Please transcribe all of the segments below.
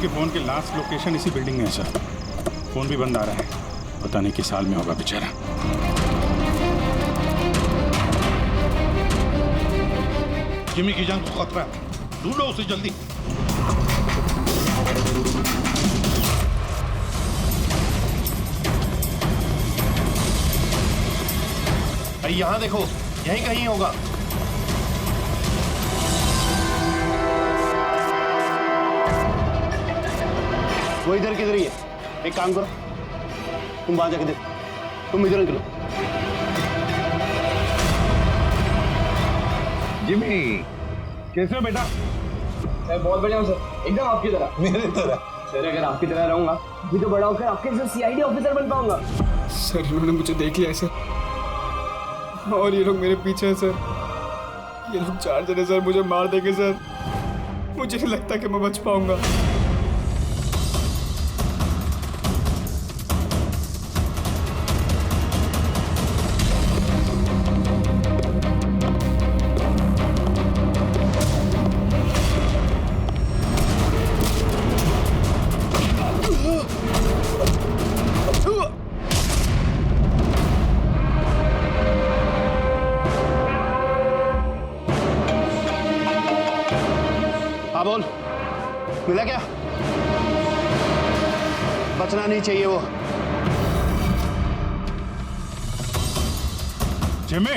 के फोन की last location इसी बिल्डिंग में है सर। फोन भी बंद आ रहा है, पता नहीं किस साल में होगा बेचारा। जिमी की जान को खतरा है, ढूंढो उसे जल्दी। भाई यहाँ देखो, यहीं कहीं होगा। वो इधर किधर ही है। एक काम करो, तुम वहां जाके देखो, तुम इधर निकलो। जिमी कैसे हो बेटा? सर बहुत बढ़िया हूँ सर, एकदम आपकी तरह। मेरी तरह? सर अगर आपकी तरह रहूंगा भी तो बड़ा होकर आपके जैसे सीआईडी ऑफिसर बन पाऊंगा। सर इन्होंने मुझे देख लिया है सर, और ये लोग मेरे पीछे हैं सर। ये लोग 4 जने सर मुझे मार देंगे सर। मुझे नहीं लगता कि मैं बच पाऊंगा। हाँ बोल, मिला क्या? बचना नहीं चाहिए वो। Jimmy,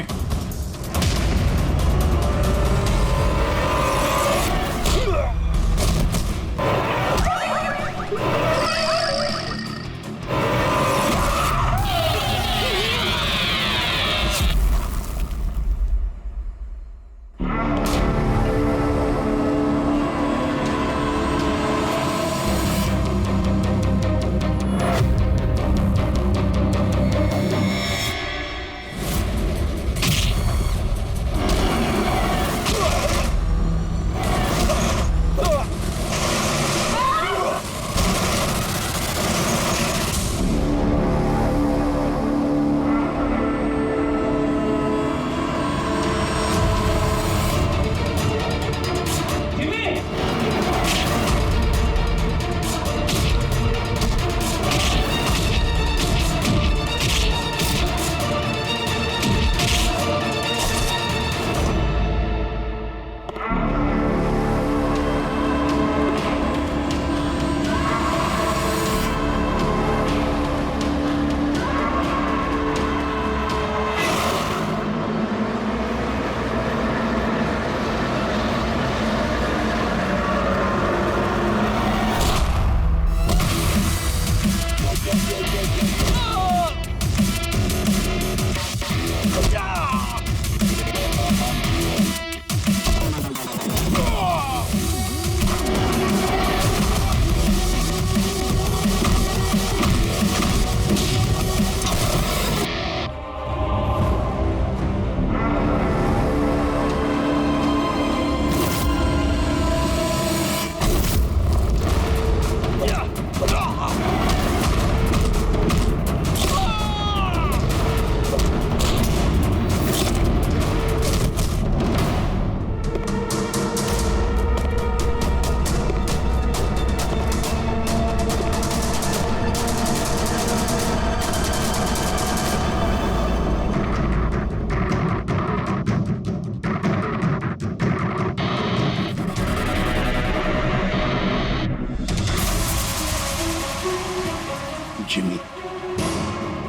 Jimmy,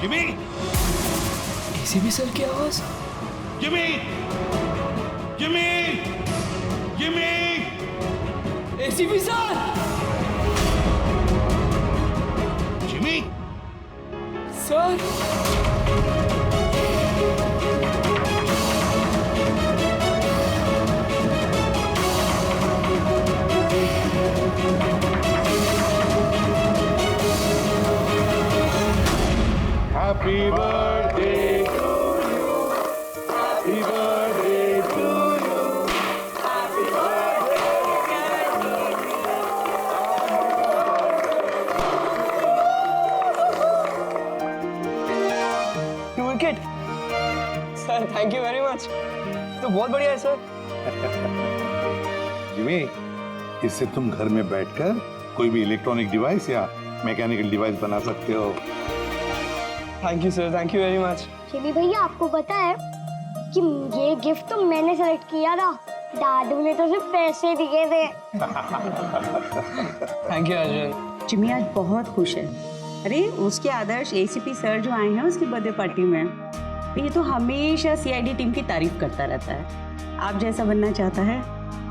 Jimmy, ACP sir की आवाज। Jimmy, Jimmy, Jimmy. ACP sir. Jimmy, sir Happy birthday to you. Happy birthday to you. Happy to wicket sir, thank you very much. तो बहुत बढ़िया है सर। जिमी, इससे तुम घर में बैठकर कोई भी इलेक्ट्रॉनिक डिवाइस या मैकेनिकल डिवाइस बना सकते हो। Thank you sir, thank you very much. Jimmy भैया आपको पता है कि ये गिफ्ट तो मैंने सेलेक्ट किया था, दादू ने तो सिर्फ पैसे दिए थे। Thank you Arjun. जिमी आज बहुत खुश है। अरे उसके आदर्श एसीपी सर जो आए हैं उसकी बर्थडे पार्टी में, तो ये तो हमेशा सीआईडी टीम की तारीफ करता रहता है। आप जैसा बनना चाहता है।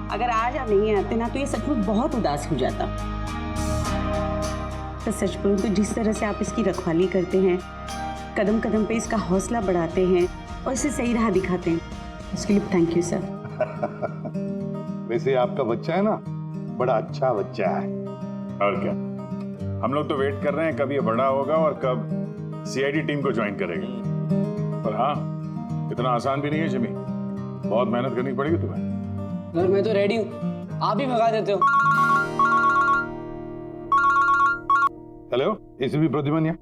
अगर आज आप नहीं आते ना तो ये सच में बहुत उदास हो जाता। तो सच बोलूं तो जिस तरह से आप इसकी रखवाली करते हैं, कदम कदम पे इसका हौसला बढ़ाते हैं और इसे सही राह दिखाते हैं, उसके लिए थैंक यू सर। वैसे आपका बच्चा है ना, बड़ा अच्छा बच्चा है। और क्या, हम लोग तो वेट कर रहे हैं कब ये बड़ा होगा और कब सीआईडी टीम को ज्वाइन करेगा। पर हाँ, इतना आसान भी नहीं है जिमी, बहुत मेहनत करनी पड़ेगी तुम्हें। सर मैं तो रेडी हूँ, आप ही भगा देते हो। हेलो, एसीपी प्रद्युमन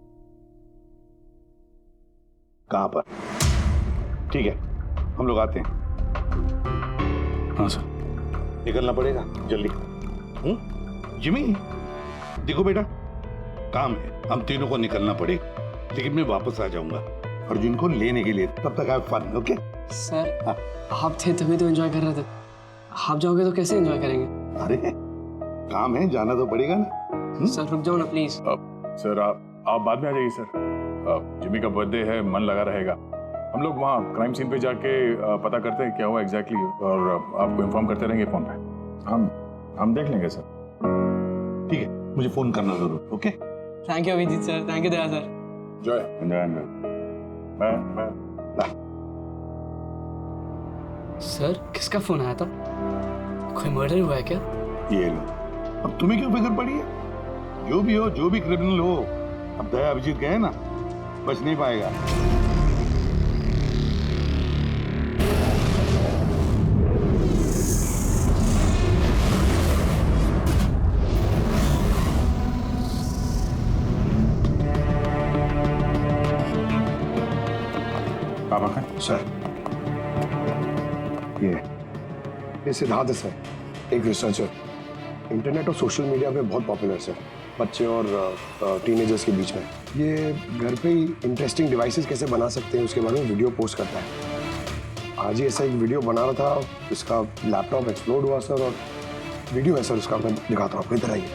कहाँ पर? ठीक है, हम लोग आते हैं। हाँ सर। निकलना पड़ेगा जल्दी। जिमी देखो बेटा, काम है, हम तीनों को निकलना पड़ेगा, लेकिन मैं वापस आ जाऊंगा अर्जुन को लेने के लिए। तब तक आप फन। ओके सर हाँ। आप थे तभी तो एंजॉय कर रहे थे, आप जाओगे तो कैसे एंजॉय करेंगे? अरे काम है, जाना तो पड़ेगा ना। सर रुक जाओ ना प्लीज। सर आप बाद में आ जाइए सर। जिमी का बर्थडे है, मन लगा रहेगा। हम लोग वहाँ क्राइम सीन पे जाके पता करते हैं क्या हुआ एग्जैक्टली, और आपको इन्फॉर्म करते रहेंगे फोन पे। हम देख लेंगे सर। ठीक है, मुझे फोन करना जरूर। Okay, thank you Abhijeet sir, thank you Daya sir. Enjoy. Bye. Sir किसका फोन आया था? कोई मर्डर हुआ है क्या? ये लो, अब तुम्हें क्यों फिक्र पड़ी है? जो भी हो, जो भी क्रिमिनल हो, अब दया अभिजीत गए ना, बच नहीं पाएगा। पापा का सर ये सिद्धार्थ है सर, एक रिसर्चर, इंटरनेट और सोशल मीडिया पे बहुत पॉपुलर सर, बच्चे और टीनेजर्स के बीच में। ये घर पे ही इंटरेस्टिंग डिवाइसेस कैसे बना सकते हैं उसके बारे में वीडियो पोस्ट करता है। आज ही ऐसा एक वीडियो बना रहा था, उसका लैपटॉप एक्सप्लोड हुआ सर, और वीडियो है सर उसका, मैं दिखाता हूँ आपको, इधर आइए।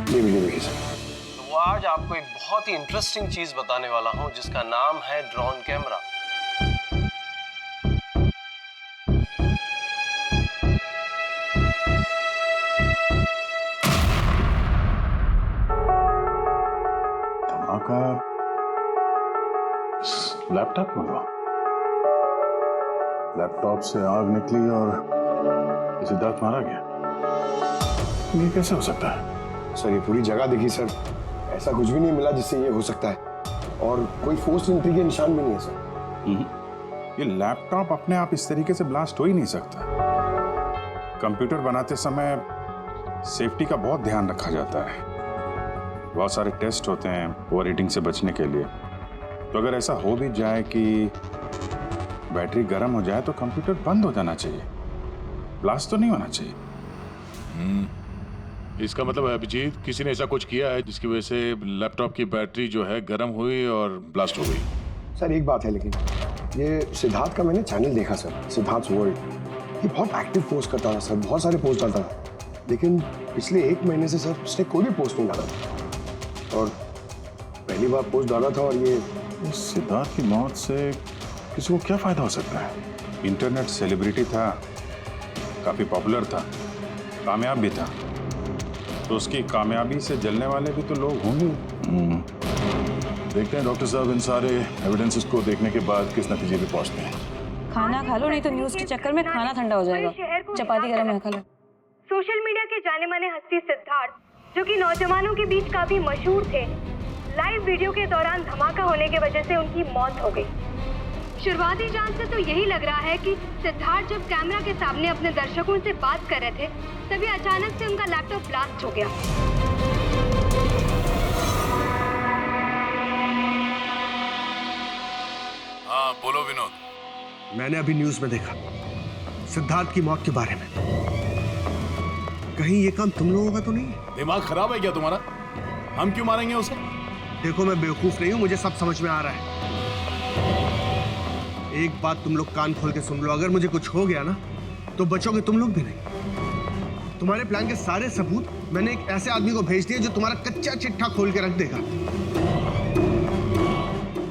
ये वीडियो देखिए सर। तो आज आपको एक बहुत ही इंटरेस्टिंग चीज बताने वाला हूं जिसका नाम है ड्रोन कैमरा। धमाका लैपटॉप में हुआ। लैपटॉप से आग निकली और सिद्धार्थ मारा गया। ये कैसे हो सकता है? सर ये पूरी जगह देखी सर, ऐसा कुछ भी नहीं मिला जिससे ये हो सकता है, और कोई फोर्स एंट्री के निशान भी नहीं है सर। ये लैपटॉप अपने आप इस तरीके से ब्लास्ट हो ही नहीं सकता। कंप्यूटर बनाते समय सेफ्टी का बहुत ध्यान रखा जाता है, बहुत सारे टेस्ट होते हैं ओवर हीटिंग से बचने के लिए। तो अगर ऐसा हो भी जाए कि बैटरी गर्म हो जाए तो कंप्यूटर बंद हो जाना चाहिए, ब्लास्ट तो नहीं होना चाहिए। इसका मतलब है अभिजीत, किसी ने ऐसा कुछ किया है जिसकी वजह से लैपटॉप की बैटरी जो है गर्म हुई और ब्लास्ट हो गई। सर एक बात है, लेकिन ये सिद्धार्थ का मैंने चैनल देखा सर, सिद्धार्थ वर्ल्ड, ये बहुत एक्टिव पोस्ट करता था सर, बहुत सारे पोस्ट डालता था, लेकिन पिछले 1 महीने से सर उसने कोई भी पोस्ट नहीं डाला था, और पहली बार पोस्ट डाला था। और ये सिद्धार्थ की मौत से किसी को क्या फायदा हो सकता है? इंटरनेट सेलिब्रिटी था, काफी पॉपुलर था, कामयाब भी था, तो उसकी कामयाबी से जलने वाले भी तो लोग होंगे। देखते हैं डॉक्टर साहब इन सारे एविडेंसेस को देखने के बाद किस नतीजे पे पहुंचते हैं। खाना खा लो, नहीं तो न्यूज के चक्कर में खाना ठंडा हो जाएगा। चपाती गरम है, खा लो। सोशल मीडिया के जाने माने हस्ती सिद्धार्थ, जो कि नौजवानों के बीच काफी मशहूर थे, लाइव वीडियो के दौरान धमाका होने की वजह से उनकी मौत हो गई। शुरुआती जांच से तो यही लग रहा है कि सिद्धार्थ जब कैमरा के सामने अपने दर्शकों से बात कर रहे थे, तभी अचानक से उनका लैपटॉप ब्लास्ट हो गया। हाँ बोलो विनोद। मैंने अभी न्यूज में देखा सिद्धार्थ की मौत के बारे में। कहीं ये काम तुम लोगों का तो नहीं है? दिमाग खराब है क्या तुम्हारा? हम क्यों मारेंगे उसे? देखो मैं बेवकूफ नहीं हूं, मुझे सब समझ में आ रहा है। एक बात तुम लोग कान खोल के सुन लो, अगर मुझे कुछ हो गया ना तो बचोगे तुम लोग भी नहीं। तुम्हारे प्लान के सारे सबूत मैंने एक ऐसे आदमी को भेज दिए जो तुम्हारा कच्चा चिट्ठा खोल के रख देगा।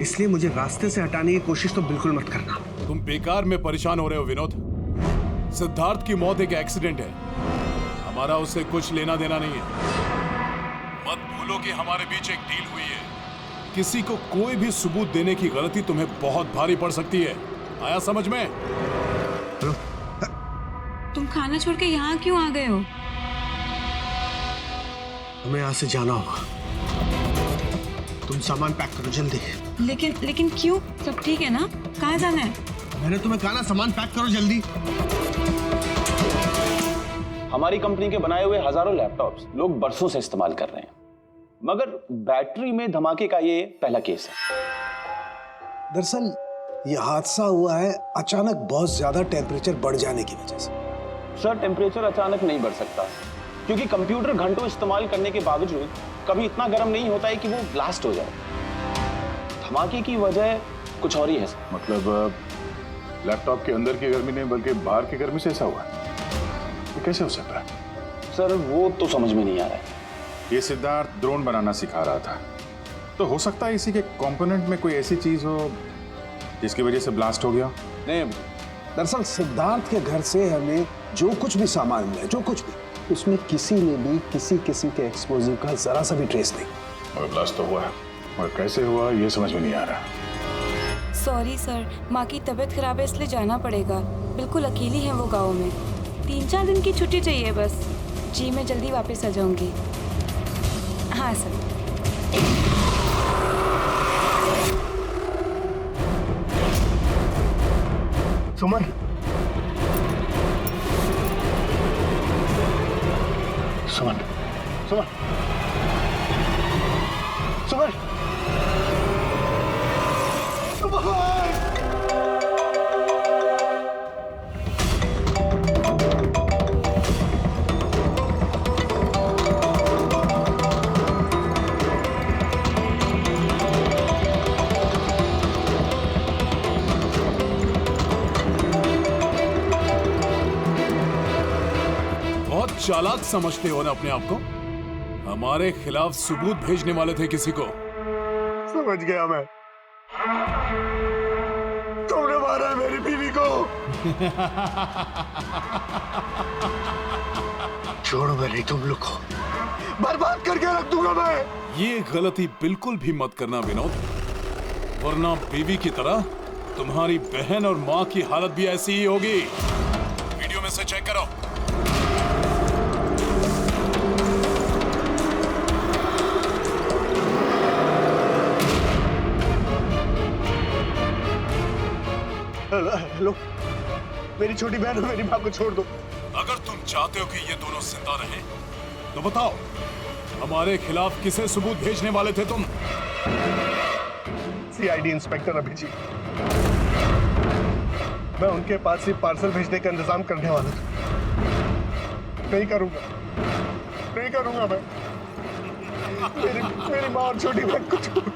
इसलिए मुझे रास्ते से हटाने की कोशिश तो बिल्कुल मत करना। तुम बेकार में परेशान हो रहे हो विनोद। सिद्धार्थ की मौत एक एक्सीडेंट है, हमारा उससे कुछ लेना देना नहीं है। मत भूलो कि हमारे बीच एक डील हुई है। किसी को कोई भी सबूत देने की गलती तुम्हें बहुत भारी पड़ सकती है। आया समझ में? तुम खाना छोड़ के यहाँ क्यों आ गए हो? हमें यहाँ से जाना होगा। तुम सामान पैक करो जल्दी। लेकिन क्यों? सब ठीक है ना? कहाँ जाना है? मैंने तुम्हें कहा ना, सामान पैक करो जल्दी। हमारी कंपनी के बनाए हुए हजारों लैपटॉप्स लोग बरसों से इस्तेमाल कर रहे हैं, मगर बैटरी में धमाके का ये पहला केस है। दरअसल ये हादसा हुआ है अचानक बहुत ज्यादा टेम्परेचर बढ़ जाने की वजह से। सर, टेम्परेचर अचानक नहीं बढ़ सकता, क्योंकि कंप्यूटर घंटों इस्तेमाल करने के बावजूद कभी इतना गर्म नहीं होता है कि वो ब्लास्ट हो जाए। धमाके की वजह कुछ और ही है। मतलब लैपटॉप के अंदर की गर्मी नहीं बल्कि बाहर की गर्मी से ऐसा हुआ? ये कैसे हो सकता है? सर, वो तो समझ में नहीं आ रहा है। ये सिद्धार्थ ड्रोन बनाना सिखा रहा था, तो हो सकता है इसी के कंपोनेंट में कोई ऐसी चीज हो जिसकी वजह से ब्लास्ट हो गया। नहीं, दरअसल सिद्धार्थ के घर से हमें जो कुछ भी सामान मिला, जो कुछ भी, उसमें किसी ने भी किसी किस्म के एक्सप्लोजिव का जरा सा भी ट्रेस नहीं। और ब्लास्ट तो हुआ है, और कैसे हुआ ये समझ में नहीं आ रहा। सॉरी सर, माँ की तबीयत खराब है इसलिए जाना पड़ेगा। बिल्कुल अकेली है वो गाँव में। 3-4 दिन की छुट्टी चाहिए बस। जी मैं जल्दी वापस आ जाऊंगी। हाँ सर। सुमन, सुमन, सुमन, सुमन, चालाक समझते हो ना अपने आप को? हमारे खिलाफ सबूत भेजने वाले थे किसी को। समझ गया मैं। तुमने मारा है मेरी बीवी को। छोड़ो मैं नहीं तुम लोग को, बर्बाद करके रख दूंगा मैं। ये गलती बिल्कुल भी मत करना विनोद, वरना बीवी की तरह तुम्हारी बहन और माँ की हालत भी ऐसी ही होगी। वीडियो में से चेक करो। हेलो, मेरी छोटी बहन और मेरी माँ को छोड़ दो। अगर तुम चाहते हो कि ये दोनों जिंदा रहें, तो बताओ हमारे खिलाफ किसे सबूत भेजने वाले थे तुम? CID inspector Abhijeet. मैं उनके पास सिर्फ पार्सल भेजने का इंतजाम करने वाला था। नहीं करूंगा मैं। मेरी माँ और छोटी बहन को छोड़।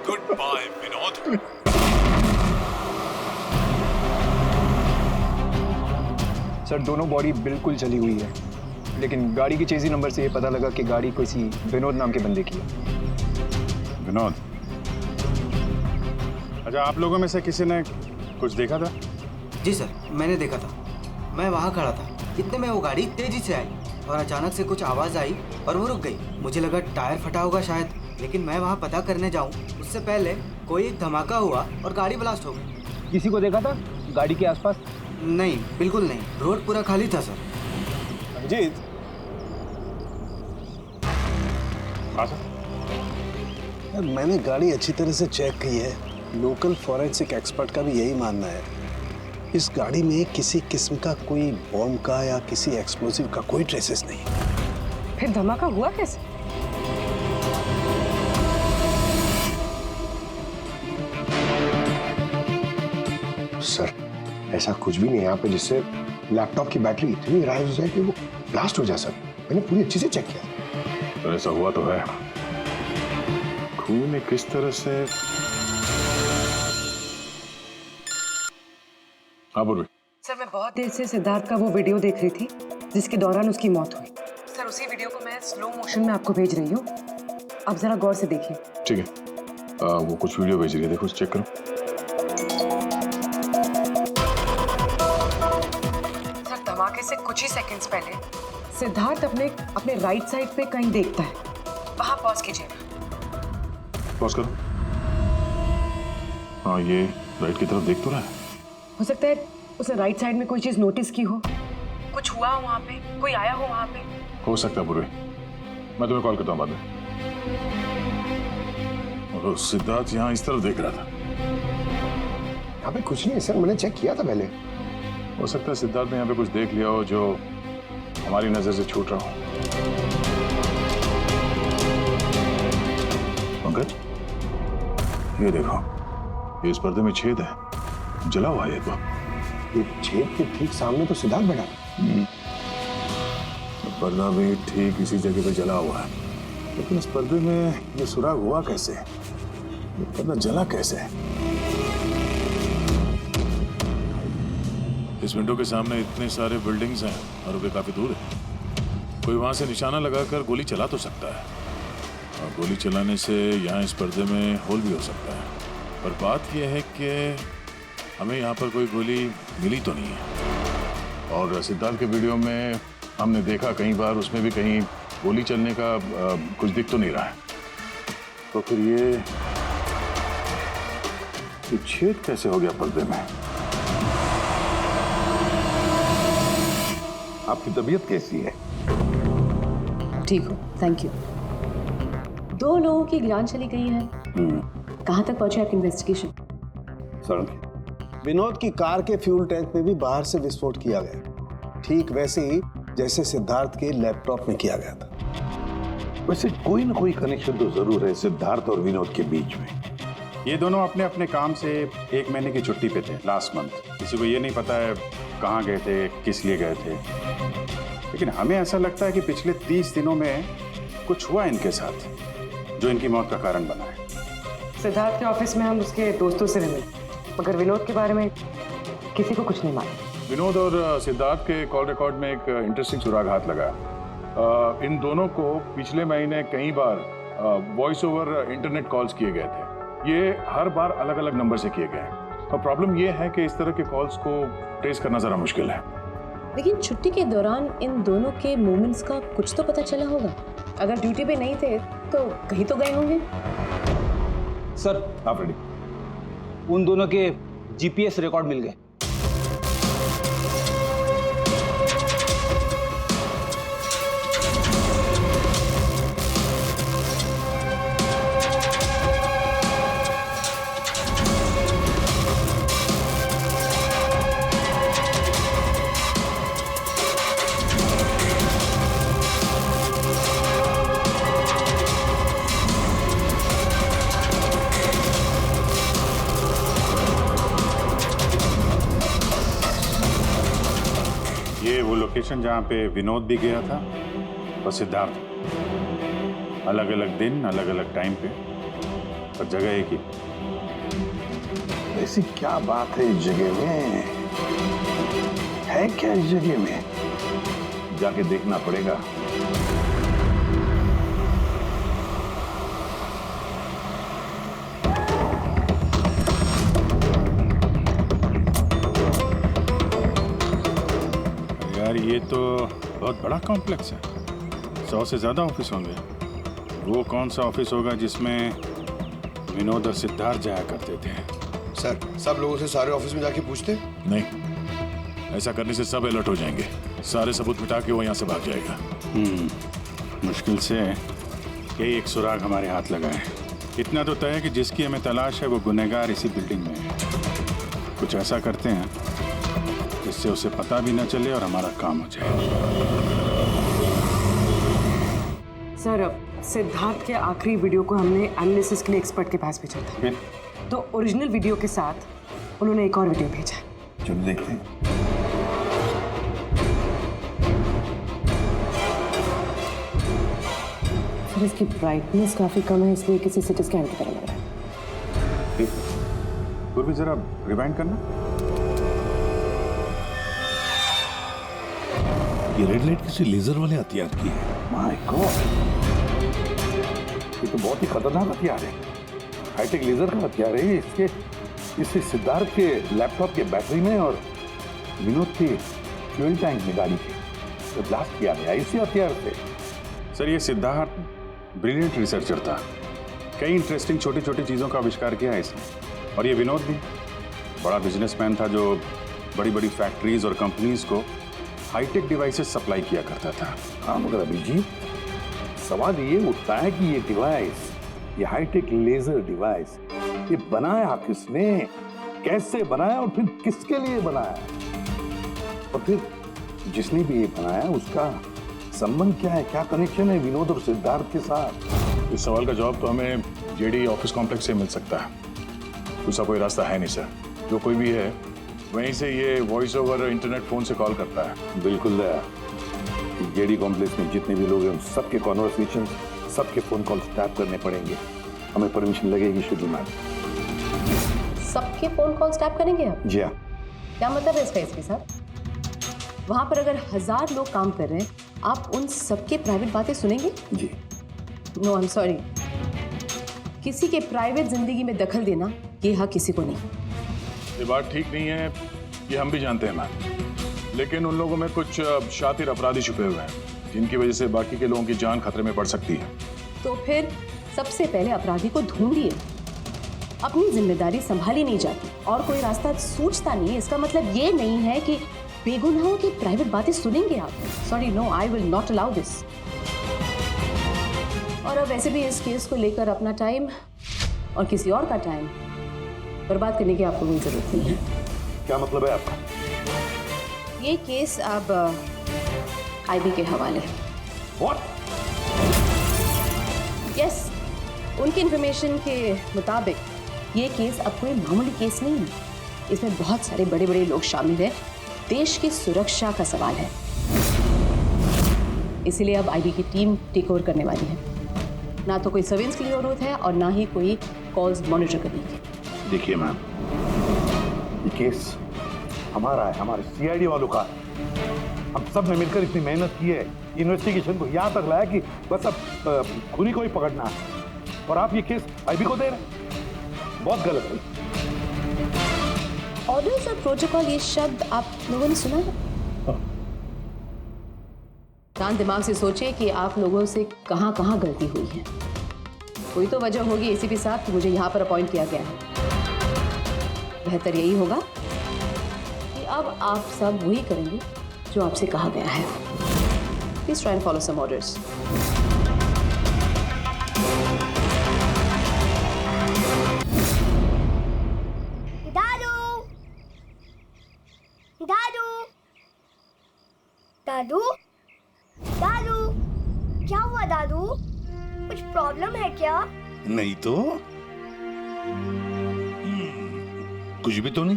Goodbye Vinod. सर, दोनों बॉडी बिल्कुल जली हुई है, लेकिन गाड़ी की चेजी नंबर से ये पता लगा कि गाड़ी किसी विनोद नाम के बंदे की है। विनोद? अच्छा, आप लोगों में से किसी ने कुछ देखा था? जी सर, मैंने देखा था। मैं वहाँ खड़ा था, इतने में वो गाड़ी तेजी से आई और अचानक से कुछ आवाज़ आई और वो रुक गई। मुझे लगा टायर फटा होगा शायद, लेकिन मैं वहाँ पता करने जाऊँ उससे पहले कोई एक धमाका हुआ और गाड़ी ब्लास्ट हो गई। किसी को देखा था गाड़ी के आसपास? नहीं, बिल्कुल नहीं। रोड पूरा खाली था सर। अभिजीत, यार मैंने गाड़ी अच्छी तरह से चेक की है। लोकल फॉरेंसिक एक्सपर्ट का भी यही मानना है। इस गाड़ी में किसी किस्म का कोई बॉम्ब का या किसी एक्सप्लोसिव का कोई ट्रेसेस नहीं। फिर धमाका हुआ कैसे? सर ऐसा कुछ भी नहीं है यहाँ पे जिससे लैपटॉप की बैटरी इतनी राइज हो जाए कि वो ब्लास्ट हो जाए सर। मैंने पूरी अच्छे से चेक किया। तो ऐसा हुआ तो है। खून ने किस तरह से। हाँ बोल। सर मैं बहुत देर से सिद्धार्थ का वो वीडियो देख रही थी जिसके दौरान उसकी मौत हुई। सर उसी वीडियो को मैं स्लो मोशन में आपको भेज रही हूँ, आप जरा गौर से देखिए। ठीक है, वो कुछ वीडियो भेज रही है, देखो चेक करो। सर धमाके से कुछ ही सेकंड्स पहले सिद्धार्थ अपने राइट साइड पे कहीं देखता है, वहां पॉज कीजिए। पॉज करो। हाँ ये राइट की तरफ देख तो रहा है। हो सकता है उसने राइट साइड में कोई चीज नोटिस की हो, कुछ हुआ हो वहां पे, कोई आया हो वहां पे। हो सकता है पूर्वी, मैं तुम्हें कॉल करता हूँ बाद में। और सिद्धार्थ यहाँ इस तरफ देख रहा था। यहाँ पे कुछ नहीं है सर, मैंने चेक किया था पहले। हो सकता है सिद्धार्थ ने यहाँ पे कुछ देख लिया हो जो हमारी नजर से छूट रहा हो। पंकज ये देखो, ये इस पर्दे में छेद है, जला हुआ है। तो ये छेद के ठीक सामने तो सिद्धार्थ बैठा। पर्दा भी ठीक इसी जगह पे जला हुआ है, लेकिन इस पर्दे में ये सुराग हुआ कैसे? ये पर्दा जला कैसे? इस विंडो के सामने इतने सारे बिल्डिंग्स हैं और वे काफी दूर है। कोई वहां से निशाना लगाकर गोली चला तो सकता है, और गोली चलाने से यहाँ इस पर्दे में होल भी हो सकता है। पर बात यह है कि हमें यहाँ पर कोई गोली मिली तो नहीं है। और सिद्धार्थ के वीडियो में हमने देखा कई बार, उसमें भी कहीं गोली चलने का कुछ दिख तो नहीं रहा है। तो फिर ये छेद कैसे हो गया पर्दे में? आपकी तबीयत कैसी है? ठीक हो, थैंक यू। 2 लोगों की जान चली गई है। कहाँ तक पहुंचे आपकी इन्वेस्टिगेशन? सर विनोद की कार के फ्यूल टैंक में भी बाहर से विस्फोट किया गया, ठीक वैसे ही जैसे सिद्धार्थ के लैपटॉप में किया गया था। वैसे कोई ना कोई कनेक्शन तो जरूर है सिद्धार्थ और विनोद के बीच में। ये दोनों अपने अपने काम से 1 महीने की छुट्टी पे थे लास्ट मंथ। किसी को ये नहीं पता है कहाँ गए थे, किस लिए गए थे, लेकिन हमें ऐसा लगता है कि पिछले 30 दिनों में कुछ हुआ इनके साथ जो इनकी मौत का कारण बना है। सिद्धार्थ के ऑफिस में हम उसके दोस्तों से मिले, मगर विनोद के बारे में किसी को कुछ नहीं मालूम। विनोद और सिद्धार्थ के कॉल रिकॉर्ड में एक इंटरेस्टिंग सुराग हाथ लगा। इन दोनों को पिछले महीने कई बार वॉइस ओवर इंटरनेट कॉल्स किए गए थे। ये हर बार अलग अलग नंबर से किए गए हैं, और प्रॉब्लम ये है कि इस तरह के कॉल्स को ट्रेस करना जरा मुश्किल है। लेकिन छुट्टी के दौरान इन दोनों के मूवमेंट्स का कुछ तो पता चला होगा। अगर ड्यूटी पे नहीं थे तो कहीं तो गए होंगे। सर आप रेडी? उन दोनों के जीपीएस रिकॉर्ड मिल गए। ये वो लोकेशन जहाँ पे विनोद भी गया था और सिद्धार्थ। अलग अलग दिन, अलग अलग टाइम पे, और जगह एक ही। ऐसी क्या बात है इस जगह में? है क्या इस जगह में? जाके देखना पड़ेगा। यार ये तो बहुत बड़ा कॉम्प्लेक्स है, 100 से ज्यादा ऑफिस होंगे। वो कौन सा ऑफिस होगा जिसमें विनोद और सिद्धार्थ जाया करते थे? सर सब लोगों से सारे ऑफिस में जाके पूछते? नहीं, ऐसा करने से सब अलर्ट हो जाएंगे, सारे सबूत मिटा के वो यहाँ से भाग जाएगा। मुश्किल से यही एक सुराग हमारे हाथ लगा है। इतना तो तय है कि जिसकी हमें तलाश है वो गुनहगार इसी बिल्डिंग में है। कुछ ऐसा करते हैं जिससे उसे पता भी न चले और हमारा काम हो जाए। सर सिद्धार्थ के आखिरी वीडियो को हमने एनालिसिस के लिए एक्सपर्ट के पास भेजा था। तो ओरिजिनल वीडियो के साथ उन्होंने एक और वीडियो भेजा है। चलो देखते हैं। सर इसकी ब्राइटनेस काफी कम है, इसलिए किसी सिटी स्कैन की तरह लग रहा है। पूर्वी जरा रिवाइंड करना। ये रेड लाइट किसी लेजर वाले हथियार की है। माय गॉड, ये तो बहुत ही खतरनाक हथियार है। हाईटेक लेजर का हथियार है। इसे सिद्धार्थ के लैपटॉप के बैटरी में और विनोद के फ्यूल टैंक में गाड़ी के तो ब्लास्ट किया गया इसी हथियार से। सर ये सिद्धार्थ ब्रिलियंट रिसर्चर था, कई इंटरेस्टिंग छोटी छोटी चीज़ों का आविष्कार किया है इसने। और ये विनोद भी बड़ा बिजनेसमैन था जो बड़ी बड़ी फैक्ट्रीज और कंपनीज को हाईटेक डिवाइसेस सप्लाई किया करता था। हाँ मगर अभिजीत, सवाल ये उठता है कि ये डिवाइस, ये हाईटेक लेजर डिवाइस, ये बनाया किसने, कैसे बनाया और फिर किसके लिए बनाया, और फिर जिसने भी ये बनाया उसका संबंध क्या है, क्या कनेक्शन है विनोद और सिद्धार्थ के साथ। इस सवाल का जवाब तो हमें जेडी ऑफिस कॉम्प्लेक्स से मिल सकता है। दूसरा कोई रास्ता है नहीं सर। जो कोई भी है वहीं से ये वॉइस ओवर इंटरनेट फोन से कॉल करता है। बिल्कुल दया, जेडी कॉम्प्लेक्स में जितने भी लोग हैं सबके कॉन्वर्सेशन, सबके फोन कॉल टैप करने पड़ेंगे। हमें परमिशन लगेगी शुरू मैम। सबके फोन कॉल्स टैप करेंगे आप? जी हाँ। क्या मतलब है इसका इसके साथ? वहां पर अगर 1000 लोग काम कर रहे हैं, आप उन सबके प्राइवेट बातें सुनेंगे? जी। नो आई एम सॉरी, किसी के प्राइवेट जिंदगी में दखल देना ये हक किसी को नहीं। ये बात ठीक नहीं है, ये हम भी जानते हैं मैम, लेकिन उन लोगों में कुछ शातिर अपराधी छुपे हुए हैं जिनकी वजह से बाकी के लोगों की जान खतरे में पड़ सकती है। तो फिर सबसे पहले अपराधी को ढूंढिए। अपनी जिम्मेदारी संभाली नहीं जाती और कोई रास्ता सूझता नहीं है, इसका मतलब ये नहीं है कि बेगुनाहों की प्राइवेट बातें सुनेंगे आप। Sorry, no, I will not allow this. और अब वैसे भी इस केस को लेकर अपना टाइम और किसी और का टाइम बर्बाद करने की आपको कोई जरूरत नहीं है। क्या मतलब है आपका? ये केस अब आईबी के हवाले है। What? यस, उनकी इंफॉर्मेशन के मुताबिक ये केस अब कोई मामूली केस नहीं है। इसमें बहुत सारे बड़े बड़े लोग शामिल हैं। देश की सुरक्षा का सवाल है, इसीलिए अब आईबी की टीम टेक ओवर करने वाली है। ना तो कोई सर्वेलेंस की जरूरत है और ना ही कोई कॉल्स मॉनिटर करने की। देखिए मैम, ये केस हमारा है, हमारे सीआईडी वालों का। हम सब ने मिलकर इतनी मेहनत की है, इन्वेस्टिगेशन को यहाँ तक लाया कि बस अब खूनी को ही पकड़ना है, और आप ये केस आईबी को दे रहे हैं। बहुत गलत है। ऑर्डर्स और प्रोटोकॉल, ये शब्द आप लोगों ने सुना है? शांत दिमाग से सोचिए कि आप लोगों से कहाँ कहाँ गलती हुई है। कोई तो वजह होगी एसीपी साहब कि मुझे यहाँ पर अपॉइंट किया गया है। बेहतर यही होगा कि अब आप सब वही करेंगे जो आपसे कहा गया है। Please try and follow some orders. दादू, दादू, क्या हुआ दादू? कुछ प्रॉब्लम है क्या? नहीं तो कुछ भी तो नहीं।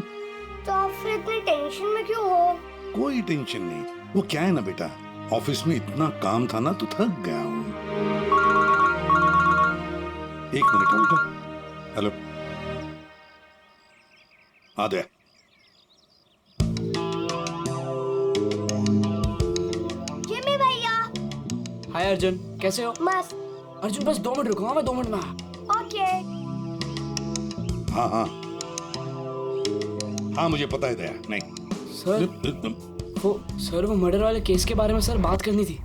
तो आप फिर इतने टेंशन में क्यों हो? कोई टेंशन नहीं। वो क्या है ना बेटा, ऑफिस में इतना काम था ना तो थक गया हूँ। एक मिनट बेटा। हेलो, आ गया। जिमी भैया। हाय अर्जुन, कैसे हो? मस्त। अर्जुन बस 2 मिनट रुको, मैं 2 मिनट में। ओके। हाँ हाँ हाँ, मुझे पता है दया। नहीं सर वो मर्डर वाले केस के बारे में सर बात करनी थी।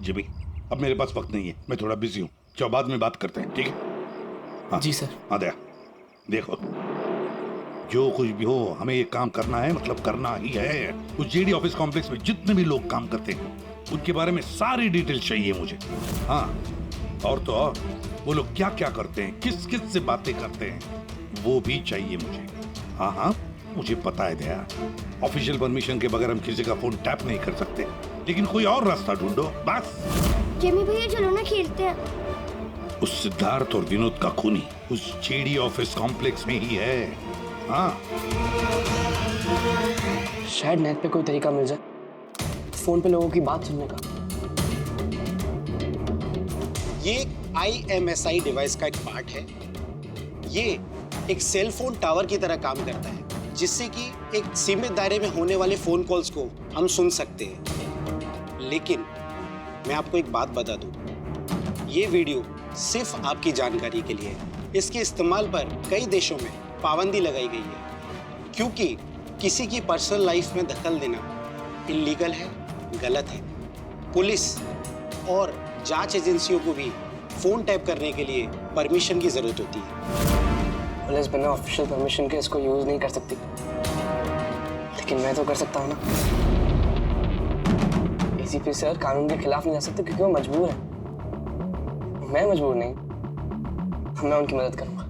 जी भाई, अब मेरे पास वक्त नहीं है, मैं थोड़ा बिजी हूँ। चलो बाद में बात करते हैं, ठीक है? हाँ जी सर। हाँ दया, देखो जो कुछ भी हो हमें ये काम करना है, मतलब करना ही है। उस जेडी ऑफिस कॉम्प्लेक्स में जितने भी लोग काम करते हैं उनके बारे में सारी डिटेल चाहिए मुझे। हाँ, और तो और वो लोग क्या क्या करते हैं, किस किस से बातें करते हैं, वो भी चाहिए मुझे। हाँ हाँ, मुझे पता है दया, ऑफिशियल परमिशन के बगैर हम किसी का फोन टैप नहीं कर सकते, लेकिन कोई और रास्ता ढूंढो बस। जिमी भैया चलो ना खेलते हैं। उस सिद्धार्थ और विनोद का खूनी उस जेडी ऑफिस कॉम्प्लेक्स में ही है। हाँ, शायद नेट पे कोई तरीका मिल जाए फोन पे लोगों की बात सुनने का। ये एक IMSI डिवाइस का एक पार्ट है। ये एक सेल फोन टावर की तरह काम करता है, जिससे कि एक सीमित दायरे में होने वाले फोन कॉल्स को हम सुन सकते हैं। लेकिन मैं आपको एक बात बता दूं, ये वीडियो सिर्फ आपकी जानकारी के लिए है। इसके इस्तेमाल पर कई देशों में पाबंदी लगाई गई है, क्योंकि किसी की पर्सनल लाइफ में दखल देना इल्लीगल है, गलत है। पुलिस और जांच एजेंसियों को भी फोन टैप करने के लिए परमिशन की जरूरत होती है। पुलिस बिना ऑफिशियल परमिशन के इसको यूज नहीं कर सकती, लेकिन मैं तो कर सकता हूँ ना। ACP सर कानून के खिलाफ नहीं जा सकते क्योंकि वो मजबूर है। मैं मजबूर नहीं, मैं उनकी मदद करूंगा।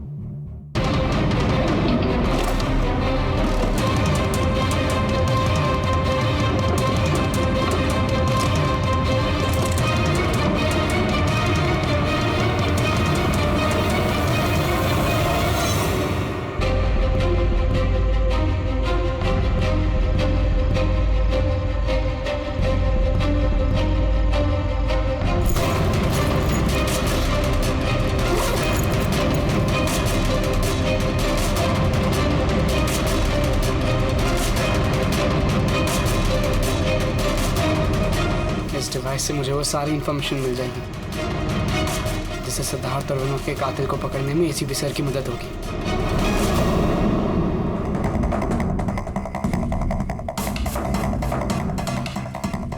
डिवाइस से मुझे वो सारी इंफॉर्मेशन मिल जाएगी जिससे सिद्धार्थ और विनोद के कातिल को पकड़ने में ACP सर की मदद होगी।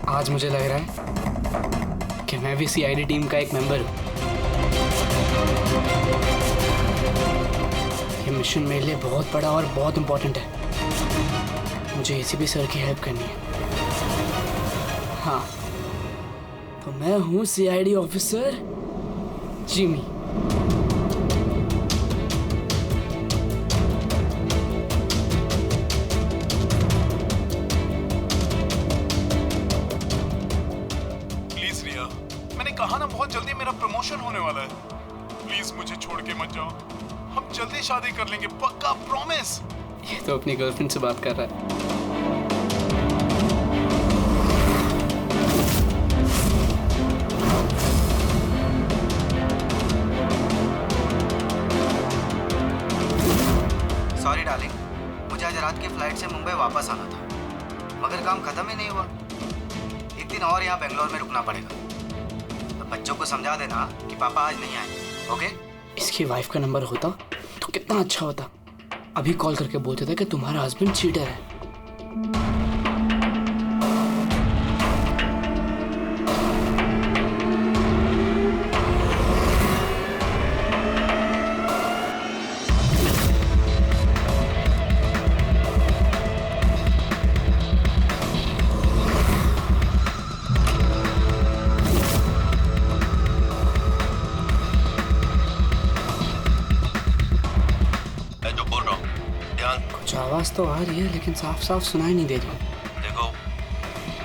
आज मुझे लग रहा है कि मैं भी CID टीम का एक मेंबर हूँ। ये मिशन मेरे लिए बहुत बड़ा और बहुत इंपॉर्टेंट है। मुझे ACP सर की हेल्प करनी है। हाँ, तो मैं हूँ CID ऑफिसर जिमी। प्लीज रिया, मैंने कहा ना बहुत जल्दी मेरा प्रमोशन होने वाला है। प्लीज मुझे छोड़ के मत जाओ, हम जल्दी शादी कर लेंगे, पक्का, प्रॉमिस। ये तो अपनी गर्लफ्रेंड से बात कर रहा है। सॉरी डार्लिंग, मुझे आज रात की फ्लाइट से मुंबई वापस आना था, मगर काम खत्म ही नहीं हुआ। एक दिन और यहाँ बेंगलोर में रुकना पड़ेगा। तो बच्चों को समझा देना कि पापा आज नहीं आए, ओके? इसकी वाइफ का नंबर होता तो कितना अच्छा होता। अभी कॉल करके बोलते थे कि तुम्हारा हस्बैंड चीटर है। कुछ आवाज तो आ रही है लेकिन साफ साफ सुनाई नहीं दे रही। देखो,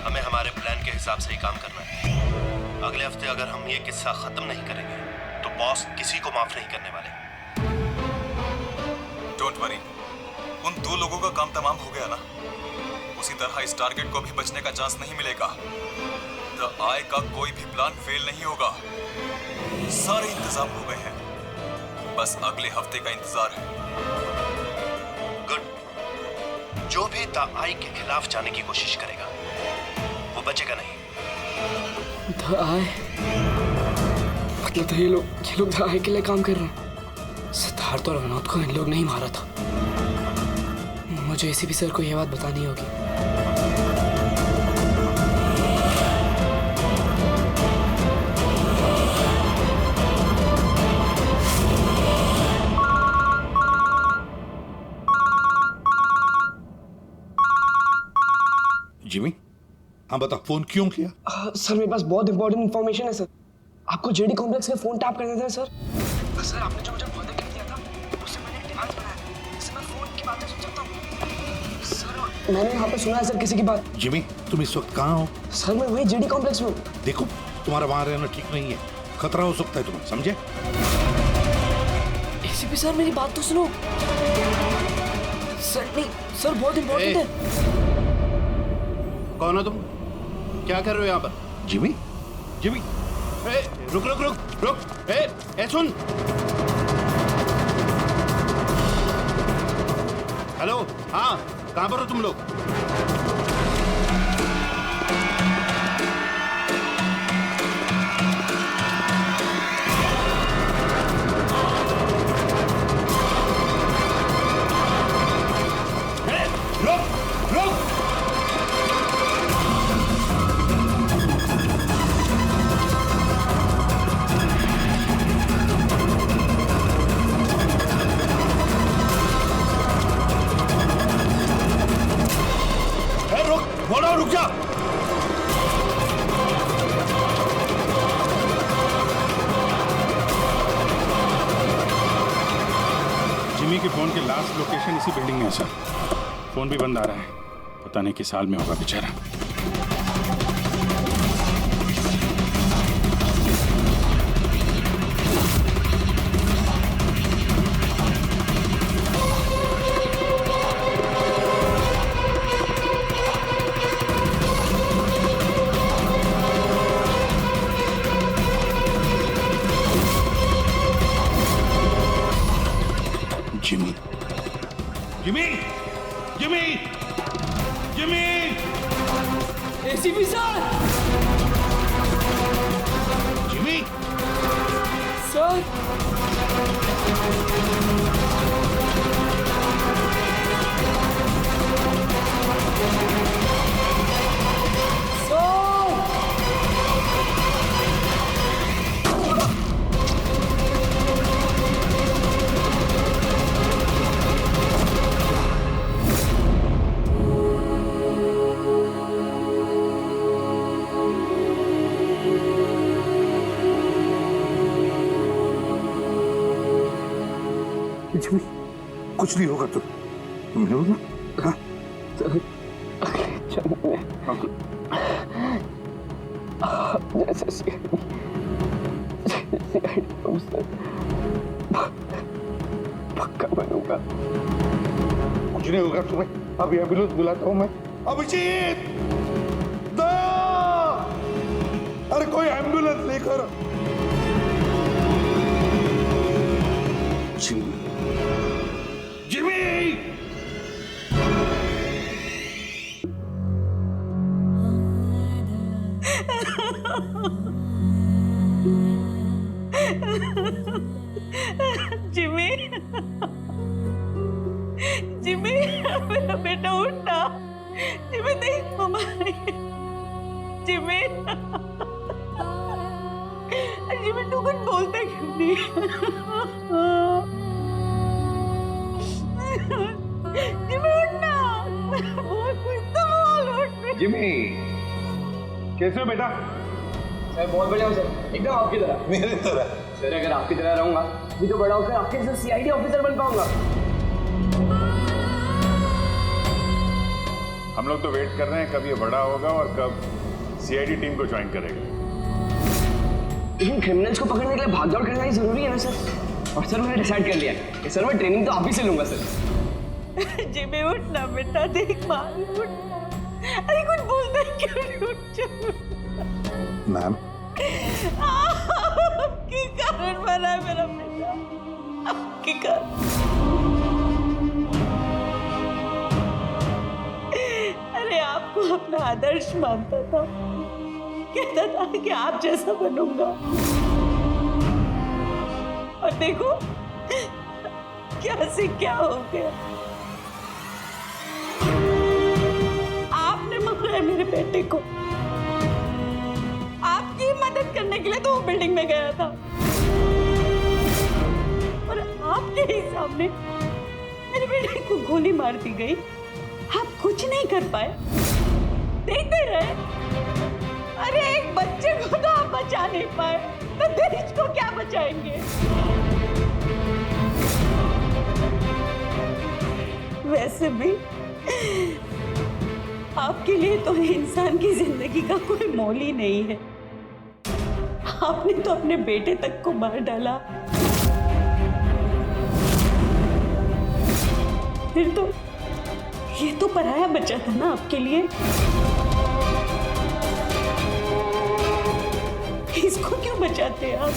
हमें हमारे प्लान के हिसाब से ही काम करना है। अगले हफ्ते अगर हम ये किस्सा खत्म नहीं करेंगे तो बॉस किसी को माफ नहीं करने वाले। डोंट वरी, उन 2 लोगों का काम तमाम हो गया ना। उसी तरह इस टारगेट को भी बचने का चांस नहीं मिलेगा। द आई का कोई भी प्लान फेल नहीं होगा। सारे इंतजाम हो गए हैं, बस अगले हफ्ते का इंतजार है। जो भी द आई के खिलाफ जाने की कोशिश करेगा वो बचेगा नहीं। द आई मतलब तो ये लोग द आई के लिए काम कर रहे हैं। सिद्धार्थ और विनोद को इन लोग नहीं मारा था। मुझे ACP सर को यह बात बतानी होगी। जिमी, हाँ बता, फोन क्यों किया? सर मेरे पास बहुत इंपॉर्टेंट इन्फॉर्मेशन है सर। आपको JD कॉम्प्लेक्स के फोन टैप करने थे सर। सर आपने जो मुझे वादा किया था उससे मैंने एक डिवाइस बनाया है जिससे मैं फोन की बातें सुन सकता हूँ। सर मैंने यहाँ पे सुना है सर किसी की बात। जिमी, तुम इस वक्त कहाँ हो? सर मैं वही JD कॉम्प्लेक्स में हूँ। देखो, तुम्हारा वहां रहना ठीक नहीं है, खतरा हो सकता है तुम्हें, समझे? ACP सर मेरी बात तो सुनो। सर नहीं सर, बहुत इम्पोर्टेंट है। कौन हो तुम? क्या कर रहे हो यहाँ पर? जिमी? जिमी? रुक रुक रुक रुक! सुन! हेलो, हाँ, कहाँ पर हो तुम लोग? रुक जा! जिमी के फोन के लास्ट लोकेशन इसी बिल्डिंग में है सर। फोन भी बंद आ रहा है, पता नहीं किस हाल में होगा बेचारा। Jimmy! Jimmy! Jimmy! Jimmy! ACP sir! Jimmy! Sir! Jimmy, कुछ नहीं होगा तुम लोग ना? हाँ? जैसे पक्का बनूंगा। कुछ नहीं होगा तुम्हें। अभी एम्बुलेंस बुलाता हूँ मैं। अभिजीत! अरे कोई एम्बुलेंस लेकर। जिमी! जिमी! जिमी, जिमी, मेरा बेटा उठना। जिमी देख मम्मा, जिमी, जिमी तू कुछ बोलता क्यों नहीं? जिमी उठना, बहुत कुछ तो बोल उठ। जिमी, कैसे हो बेटा? सर बहुत बढ़िया हूँ सर, एकदम आपकी तरह। मेरी तरह? सर अगर आपकी तरह रहूंगा भी तो बड़ा होकर आपके जैसे सीआईडी ऑफिसर बन पाऊंगा। हम लोग तो वेट कर रहे हैं कब ये बड़ा होगा और कब सीआईडी टीम को ज्वाइन करेगा। लेकिन क्रिमिनल्स को पकड़ने के लिए भागदौड़ करना ही जरूरी है ना सर। और सर मैंने डिसाइड कर लिया कि सर मैं ट्रेनिंग तो आप ही से लूंगा सर। जिमी उठना बेटा, देख मां उठ। अरे कुछ बोलता क्यों नहीं? उठ जा मैम। आपके कारण मरा है मेरा बेटा, आपके कारण। अरे आपको अपना आदर्श मानता था, कहता था कि आप जैसा बनूंगा, और देखो क्या से क्या हो गया। आपने मारा है मेरे बेटे को। आपकी मदद करने के लिए तो वो बिल्डिंग में गया था, और आपके ही सामने मेरे बेटे को गोली मार दी गई। आप कुछ नहीं कर पाए, देखते रहे। अरे एक बच्चे को तो आप बचा नहीं पाए, तो देश को क्या बचाएंगे? वैसे भी आपके लिए तो इंसान की जिंदगी का कोई मोल ही नहीं है। आपने तो अपने बेटे तक को मार डाला, फिर तो ये तो पराया बच्चा था ना आपके लिए। इसको क्यों बचाते आप?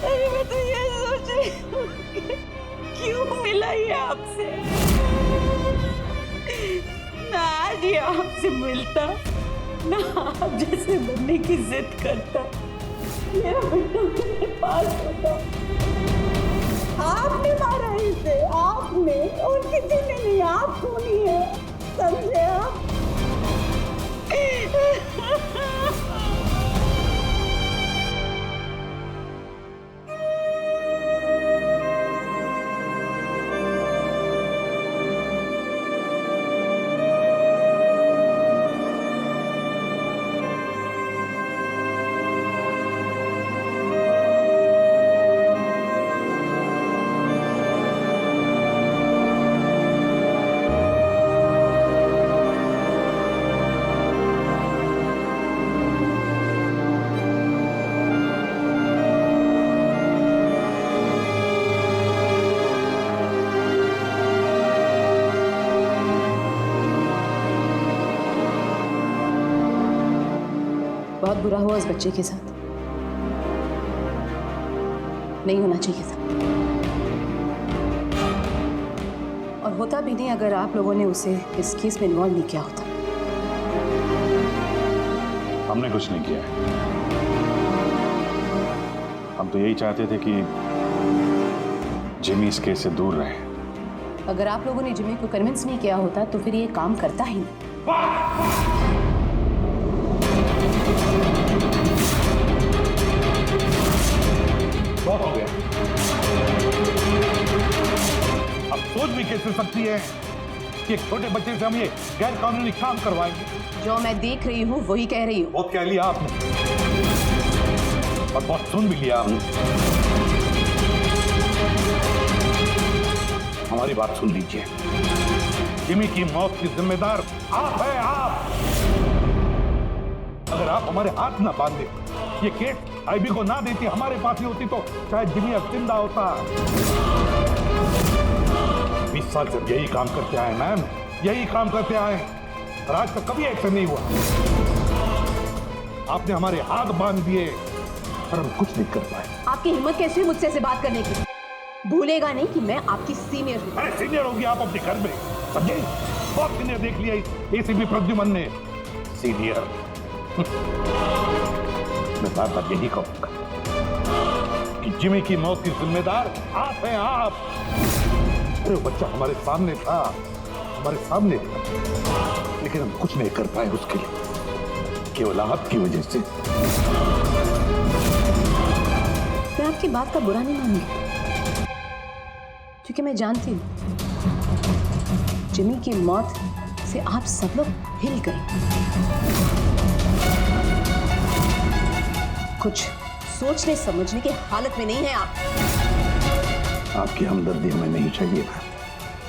अरे मैं तो ये सोच रही हूँ क्यों मिला ये आपसे। ना आज ये आपसे मिलता, ना आप जैसे बनने की जिद करता, मेरा बेटा मेरे पास होता। आपने मारा इसे, आपने, और किसी ने नहीं, आप खूनी है, समझे आप? बहुत बुरा हुआ उस बच्चे के साथ, नहीं होना चाहिए था। और होता भी नहीं अगर आप लोगों ने उसे इस केस में इन्वॉल्व नहीं किया होता। हमने कुछ नहीं किया है। हम तो यही चाहते थे कि जिमी इस केस से दूर रहे। अगर आप लोगों ने जिमी को कन्विंस नहीं किया होता तो फिर ये काम करता ही नहीं। बहुत हो गया। अब सोच भी कैसे सकती है कि एक छोटे बच्चे से हम ये गैर कानूनी काम करवाएंगे। जो मैं देख रही हूँ वही कह रही हूँ। बहुत कह लिया आपने और बहुत सुन भी लिया आपने। हमारी बात सुन लीजिए। जिमी की मौत की जिम्मेदार आप है, आप। अगर आप हमारे हाथ ना बांधे, ये केस आईबी को ना देती, हमारे पास ही होती, तो शायद जिमी अब जिंदा होता। 20 साल से यही काम करते आए मैम, यही काम करते आए, और आज तक कभी एक्शन नहीं हुआ। आपने हमारे हाथ बांध दिए और हम कुछ नहीं कर पाए। आपकी हिम्मत कैसे हुई मुझसे ऐसे बात करने की? भूलेगा नहीं कि मैं आपकी सीनियर हूँ। अरे सीनियर होगी आप अपने घर में, समझे? बहुत सीनियर देख लिया एसीपी प्रद्युमन ने। सीनियर मैं बार बार यही कहूंगा कि जिमी की मौत की जिम्मेदार आप हैं, आप। अरे बच्चा हमारे सामने था, हमारे सामने था, लेकिन हम कुछ नहीं कर पाए उसके लिए, केवल आपकी वजह से। मैं आपकी बात का बुरा नहीं मानूंगी, क्योंकि मैं जानती हूँ जिमी की मौत से आप सब लोग हिल गए। कुछ सोचने समझने की हालत में नहीं है आप। आपकी हमदर्दी हमें नहीं चाहिए मैम,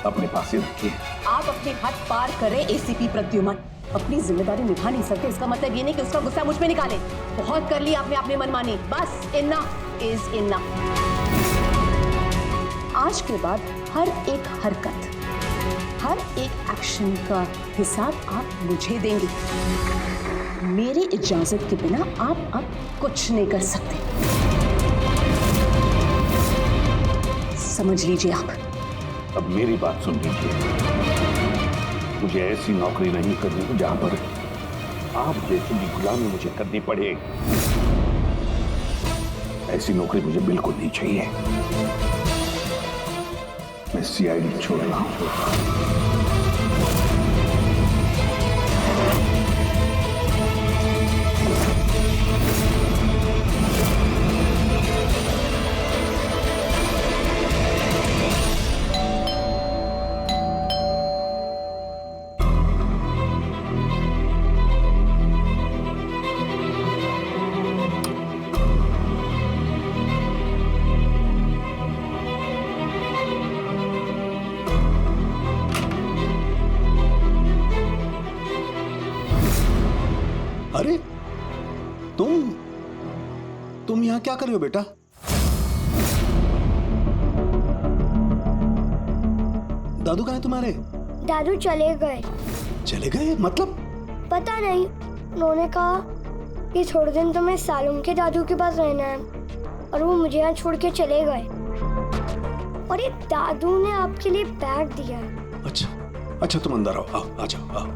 अपने पास ही रखिए। आप अपनी हद पार करें एसीपी प्रद्युमन। अपनी जिम्मेदारी निभा नहीं सकते, इसका मतलब ये नहीं कि उसका गुस्सा मुझ पे निकाले। बहुत कर लिया आपने अपनी मनमानी, बस इनफ इज इनफ। आज के बाद हर एक हरकत, हर एक एक्शन का हिसाब आप मुझे देंगे। मेरी इजाजत के बिना आप अब कुछ नहीं कर सकते, समझ लीजिए आप। अब मेरी बात सुन लीजिए। मुझे ऐसी नौकरी नहीं करनी जहां पर आप जैसी की गुलामी मुझे करनी पड़े। ऐसी नौकरी मुझे बिल्कुल नहीं चाहिए। मैं सीआईडी छोड़ रहा हूं। अरे तुम यहाँ क्या कर रहे हो बेटा? दादू कहाँ है तुम्हारे? दादू चले गए। चले गए मतलब? पता नहीं, उन्होंने कहा कि थोड़े दिन तो मैं सालूम के दादू के पास रहना है और वो मुझे यहाँ छोड़ के चले गए। और ये दादू ने आपके लिए बैग दिया है। अच्छा अच्छा, तुम अंदर आओ, आ जाओ, आओ।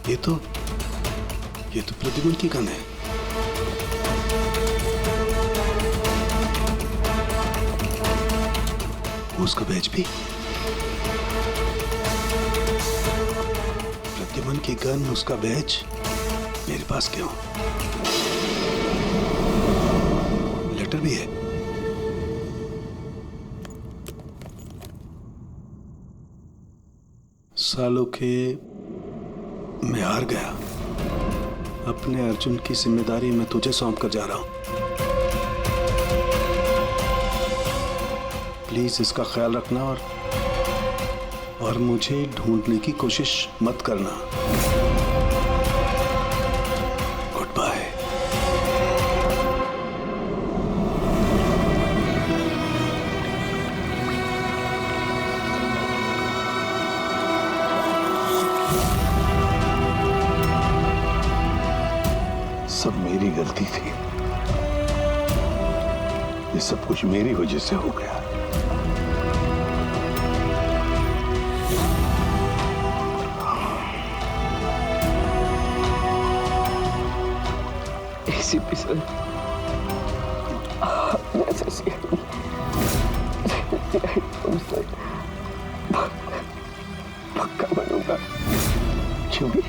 ये तो प्रतिमन की गन है। उसका बैच भी। प्रतिमन की गन, उसका बैच मेरे पास क्यों? लेटर भी है। सालों के मैं हार गया। अपने अर्जुन की जिम्मेदारी मैं तुझे सौंप कर जा रहा हूं। प्लीज इसका ख्याल रखना और मुझे ढूंढने की कोशिश मत करना। Goodbye. सब मेरी गलती थी। ये सब कुछ मेरी वजह से हो गया। एसीपी सर, मैं पक्का बनूंगा, क्योंकि